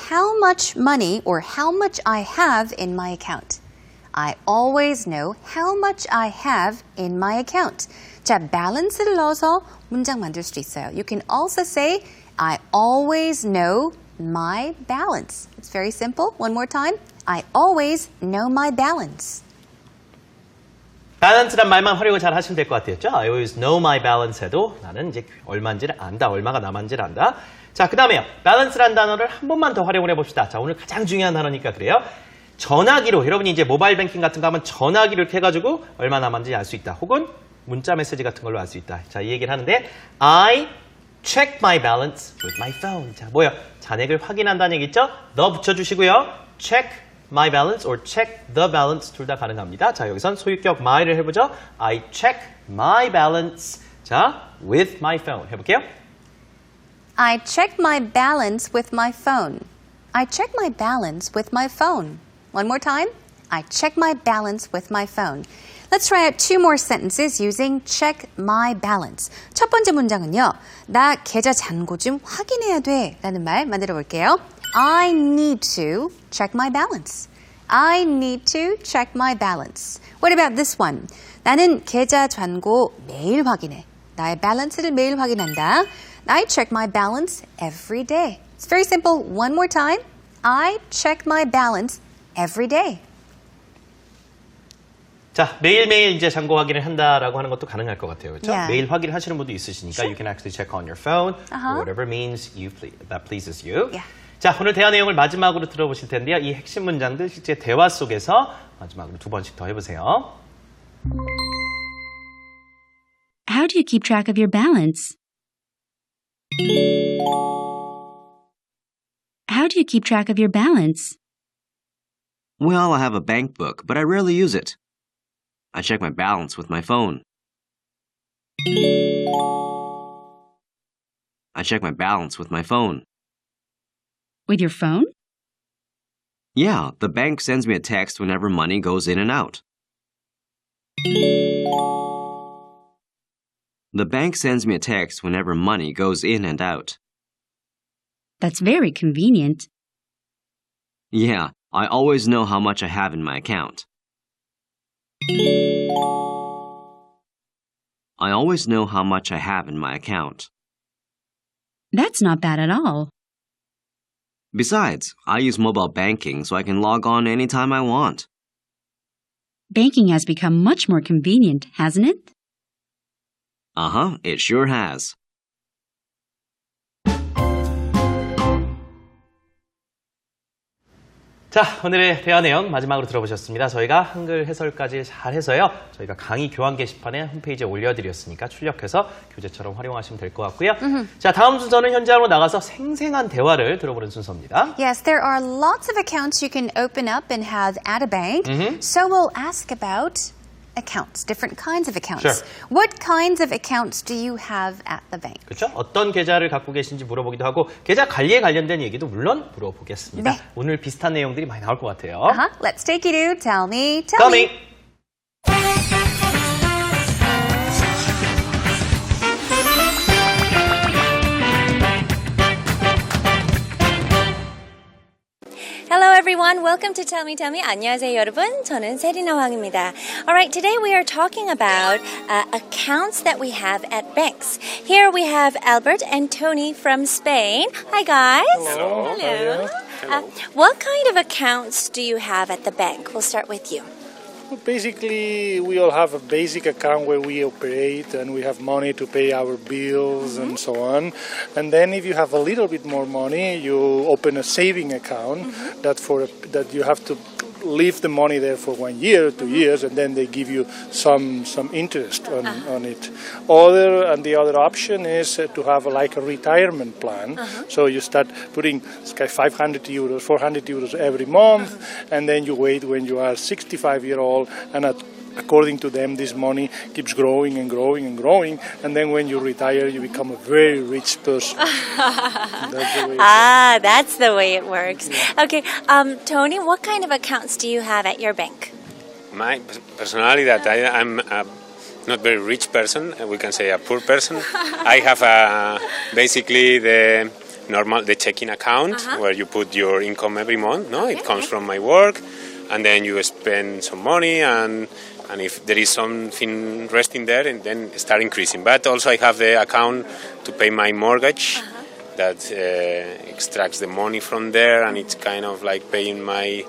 how much money or how much I have in my account. I always know how much I have in my account. 자, balance를 넣어서 문장 만들 수도 있어요. You can also say, I always know my balance. It's very simple. One more time. I always know my balance. balance란 말만 활용을 잘 하시면 될 것 같아요. I always know my balance 해도 나는 이제 얼마인지를 안다, 얼마가 남았는지를 안다. 자, 그 다음에요. balance란 단어를 한 번만 더 활용을 해봅시다. 자, 오늘 가장 중요한 단어니까 그래요. 전화기로, 여러분이 이제 모바일 뱅킹 같은 거 하면 전화기로 이렇게 해가지고 얼마 남았는지 알 수 있다. 혹은 문자 메시지 같은 걸로 알 수 있다. 자, 이 얘기를 하는데 I check my balance with my phone. 자, 뭐요? 잔액을 확인한다는 얘기 있죠? 더 붙여주시고요. check my balance or check the balance 둘 다 가능합니다. 자, 여기선 소유격 my를 해보죠. I check my balance. 자, with my phone 해볼게요. I check my balance with my phone. I check my balance with my phone. One more time. I check my balance with my phone. Let's try out two more sentences using check my balance. 첫 번째 문장은요. 나 계좌 잔고 좀 확인해야 돼 라는 말 만들어 볼게요. I need to check my balance. I need to check my balance. What about this one? 나는 계좌 잔고 매일 확인해. 나의 밸런스를 매일 확인한다. I check my balance every day. It's very simple. One more time. I check my balance every day. 자, 매일매일 이제 잔고 확인을 한다라고 하는 것도 가능할 것 같아요. 그렇죠? Yeah. 매일 확인을 하시는 분도 있으시니까 you can actually check on your phone or whatever means that pleases you. Yeah. 자, 오늘 대화 내용을 마지막으로 들어보실 텐데요. 이 핵심 문장들 실제 대화 속에서 마지막으로 두 번씩 더 해보세요. How do you keep track of your balance? How do you keep track of your balance? Well, I have a bank book, but I rarely use it. I check my balance with my phone. I check my balance with my phone. With your phone? Yeah, the bank sends me a text whenever money goes in and out. The bank sends me a text whenever money goes in and out. That's very convenient. Yeah, I always know how much I have in my account. I always know how much I have in my account. That's not bad at all. Besides, I use mobile banking so I can log on anytime I want. Banking has become much more convenient, hasn't it? Uh-huh, it sure has. 자, 오늘의 대화 내용 마지막으로 들어보셨습니다. 저희가 한글 해설까지 잘 해서요. 저희가 강의 교환 게시판에 홈페이지에 올려드렸으니까 출력해서 교재처럼 활용하시면 될 것 같고요. 자, 다음 순서는 현장으로 나가서 생생한 대화를 들어보는 순서입니다. Yes, there are lots of accounts you can open up and have at a bank. So we'll ask about accounts, different kinds of accounts. Sure. What kinds of accounts do you have at the bank? 그렇죠? 어떤 계좌를 갖고 계신지 물어보기도 하고 계좌 관리에 관련된 얘기도 물론 물어보겠습니다. 네. 오늘 비슷한 내용들이 많이 나올 것 같아요. Let's take you to Tell Me, Tell Me. Hello everyone, welcome to Tell Me, Tell Me. 안녕하세요 여러분, 저는 세리나 황입니다. Alright, today we are talking about accounts that we have at banks. Here we have Albert and Tony from Spain. Hi guys. Hello. Hello. What kind of accounts do you have at the bank? We'll start with you. Basically, we all have a basic account where we operate and we have money to pay our bills and so on. And then if you have a little bit more money, you open a saving account that you have to leave the money there for 1 year, 2 years, and then they give you some interest on it. The other option is to have like a retirement plan. So you start putting 500 euros, 400 euros every month, and then you wait when you are 65 years old, and according to them, this money keeps growing and growing and growing, and then when you retire, you become a very rich person. That's the way it works. Yeah. Okay, Tony, what kind of accounts do you have at your bank? My personality that I'm a not very rich person, we can say a poor person. I have basically the normal the checking account where you put your income every month. No, it comes from my work, and then you spend some money, and if there is something resting there, and then start increasing. But also I have the account to pay my mortgage. That extracts the money from there, and it's kind of like paying my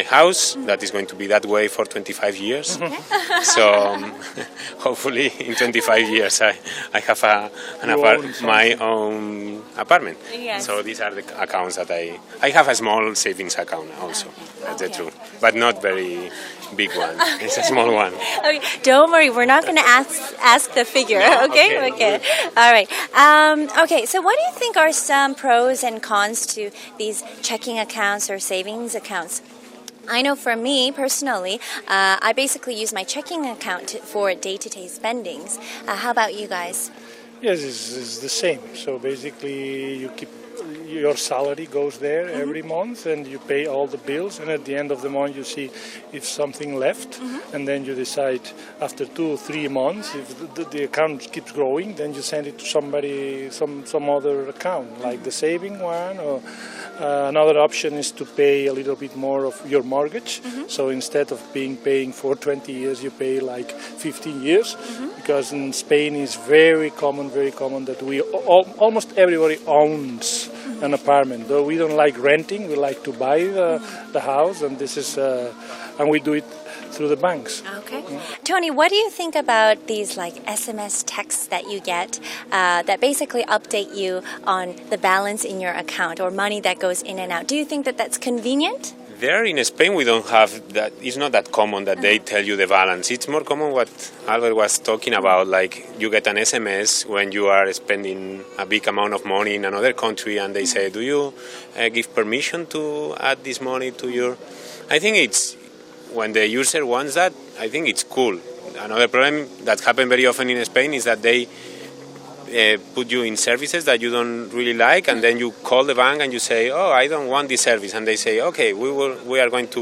house. That is going to be that way for 25 years. So hopefully in 25 years I have my own apartment. Yes. So these are the accounts that I have a small savings account also. That's the truth, but not very big one. It's a small one. Okay, don't worry, we're not going to ask the figure. No? Okay. Okay. All right. Okay, so what do you think are some pros and cons to these checking accounts or savings accounts? I know for me personally, I basically use my checking account for day-to-day spendings. How about you guys? Yes, it's the same. So basically, you keep your salary goes there every month, and you pay all the bills. And at the end of the month, you see if something left, and then you decide after 2 or 3 months if the account keeps growing. Then you send it to somebody, some other account, like the saving one. Or another option is to pay a little bit more of your mortgage. So instead of paying for 20 years, you pay like 15 years. Because in Spain it's very common that almost everybody owns an apartment. Though we don't like renting, we like to buy the house, and this is and we do it through the banks. Okay. Tony, what do you think about these like SMS texts that you get that basically update you on the balance in your account or money that goes in and out? Do you think that that's convenient? There in Spain, we don't have that. It's not that common that they tell you the balance. It's more common what Albert was talking about. Like you get an SMS when you are spending a big amount of money in another country, and they say, "Do you give permission to add this money to your?" I think it's when the user wants that. I think it's cool. Another problem that happens very often in Spain is that they put you in services that you don't really like, and then you call the bank and you say, "Oh, I don't want this service," and they say, "Okay, we are going to